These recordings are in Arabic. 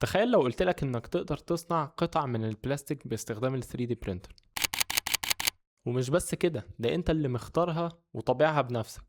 تخيل لو قلت لك انك تقدر تصنع قطع من البلاستيك باستخدام ال 3D printer. ومش بس كده، ده انت اللي مختارها وطابعها بنفسك.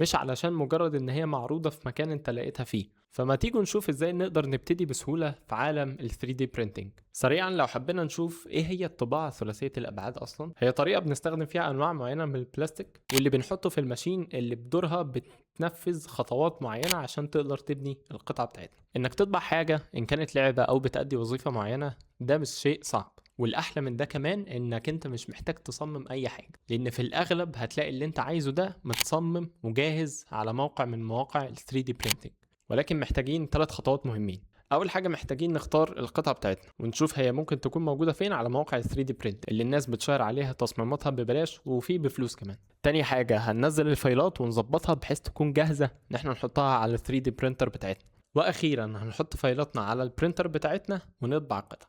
مش علشان مجرد ان هي معروضة في مكان انت لقيتها فيه. فما تيجوا نشوف ازاي نقدر نبتدي بسهولة في عالم ال 3D printing. سريعا لو حبينا نشوف ايه هي الطباعة ثلاثية الابعاد اصلا، هي طريقة بنستخدم فيها انواع معينة من البلاستيك واللي بنحطه في الماشين اللي بدورها بتنفذ خطوات معينة عشان تقدر تبني القطعة بتاعتنا. انك تطبع حاجة ان كانت لعبة او بتأدي وظيفة معينة ده مش شيء صعب، والاحلى من ده كمان انك انت مش محتاج تصمم اي حاجه، لان في الاغلب هتلاقي اللي انت عايزه ده متصمم وجاهز على موقع من مواقع ال 3D printing. ولكن محتاجين 3 خطوات مهمين. اول حاجه محتاجين نختار القطعه بتاعتنا ونشوف هي ممكن تكون موجوده فين على مواقع ال 3D print اللي الناس بتشير عليها تصميماتها ببلاش وفي بفلوس كمان. تاني حاجه هننزل الفايلات ونظبطها بحيث تكون جاهزه ان احنا نحطها على ال 3D printer بتاعتنا. واخيرا هنحط فايلاتنا على البرينتر بتاعتنا ونطبع القطعه.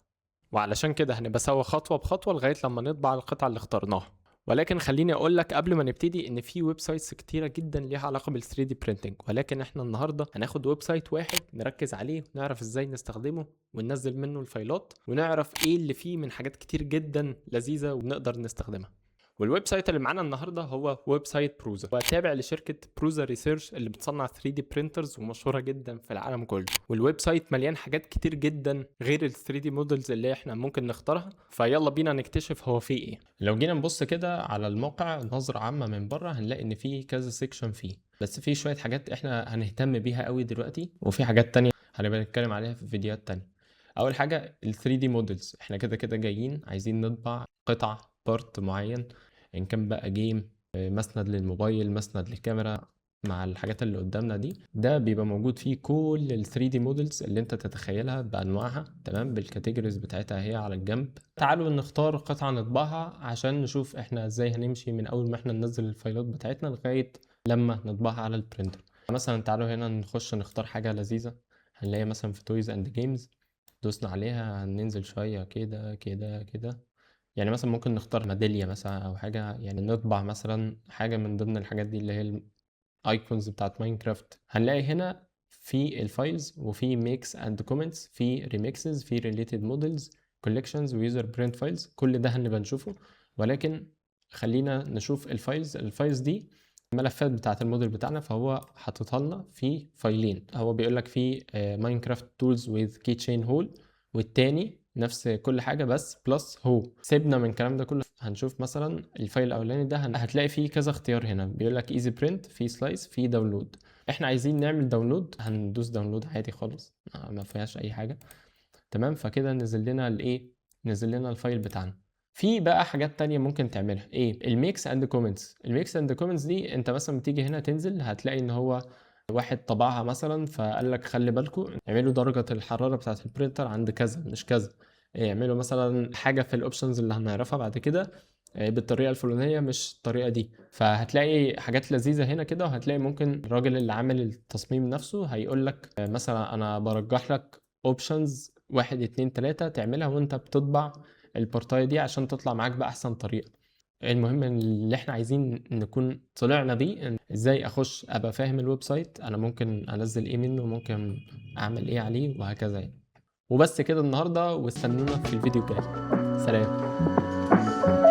وعلشان كده هنبقى سوا خطوة بخطوة لغاية لما نطبع القطعة اللي اخترناها. ولكن خليني اقول لك قبل ما نبتدي ان في ويب سايتس كتيرة جدا ليها علاقة بال 3D printing، ولكن احنا النهاردة هناخد ويب سايت واحد نركز عليه ونعرف ازاي نستخدمه وننزل منه الفايلات ونعرف ايه اللي فيه من حاجات كتير جدا لذيذة وبنقدر نستخدمها. والويب سايت اللي معانا النهارده هو ويب سايت بروزا، وتابع لشركه بروزا ريسيرش اللي بتصنع 3D برينترز ومشهوره جدا في العالم كله. والويب سايت مليان حاجات كتير جدا غير ال 3D مودلز اللي احنا ممكن نختارها. فيلا بينا نكتشف هو فيه ايه. لو جينا نبص كده على الموقع نظره عامه من بره هنلاقي ان فيه كذا سيكشن فيه، بس في شويه حاجات احنا هنهتم بيها قوي دلوقتي، وفي حاجات تانية هنبقى نتكلم عليها في فيديوهات تانية. اول حاجه ال 3D مودلز، احنا كده كده جايين عايزين نطبع قطع بارت معين، ان كان بقى جيم، مسند للموبايل، مسند للكاميرا، مع الحاجات اللي قدامنا دي. ده بيبقى موجود فيه كل ال 3D مودلز اللي انت تتخيلها بانواعها، تمام، بالكاتيجوريز بتاعتها هي على الجنب. تعالوا نختار قطعة نطبعها عشان نشوف احنا ازاي هنمشي من اول ما احنا ننزل الفايلات بتاعتنا لغاية لما نطبعها على البرينتر. مثلا تعالوا هنا نخش نختار حاجة لذيذة، هنلاقي مثلا في تويز اند جيمز، دوسنا عليها هننزل شوية كده كده كده. يعني مثلا ممكن نختار ميدالية مثلا او حاجة، يعني نطبع مثلا حاجة من ضمن الحاجات دي اللي هي الايكونز بتاعت ماينكرافت. هنلاقي هنا في الفايلز وفي ميكس اند كومنتس، في ريميكسز، في ريليتد مودلز، كولكشنز، ويوزر برنت فايلز. كل ده هنبقى نشوفه، ولكن خلينا نشوف الفايلز دي الملفات بتاعت الموديل بتاعنا. فهو حاططها لنا في فايلين، هو بيقول لك في ماينكرافت تولز ويز كي تشين هول، والتاني نفس كل حاجه بس بلس هو. سيبنا من الكلام ده كله، هنشوف مثلا الفايل الاولاني ده هتلاقي فيه كذا اختيار هنا، بيقول لك ايزي برنت، في سلايس، في داونلود. احنا عايزين نعمل داونلود، هندوس داونلود عادي خالص، ما فيهاش اي حاجه، تمام. فكده نزل لنا الايه، نزل لنا الفايل بتاعنا. في بقى حاجات تانية ممكن تعملها، ايه؟ الميكس اند كومنتس. الميكس اند كومنتس دي انت مثلا بتيجي هنا تنزل هتلاقي ان هو واحد طبعها مثلا فقال لك خلي بالكم اعملوا درجة الحرارة بتاعت البرينتر عند كذا مش كذا، اعملوا مثلا حاجة في الاوبشنز اللي هنعرفها بعد كده بالطريقة الفلانية مش الطريقة دي. فهتلاقي حاجات لذيذة هنا كده، وهتلاقي ممكن الراجل اللي عامل التصميم نفسه هيقول لك مثلا انا برجح لك اوبشنز 1 2 3 تعملها وانت بتطبع البورتايه دي عشان تطلع معاك بأحسن طريقة. المهم اللي احنا عايزين نكون طلعنا بيه إن ازاي اخش ابقى فاهم الويب سايت، انا ممكن انزل ايه منه، ممكن اعمل ايه عليه، وهكذا يعني. وبس كده النهارده، واستنونا في الفيديو الجاي. سلام.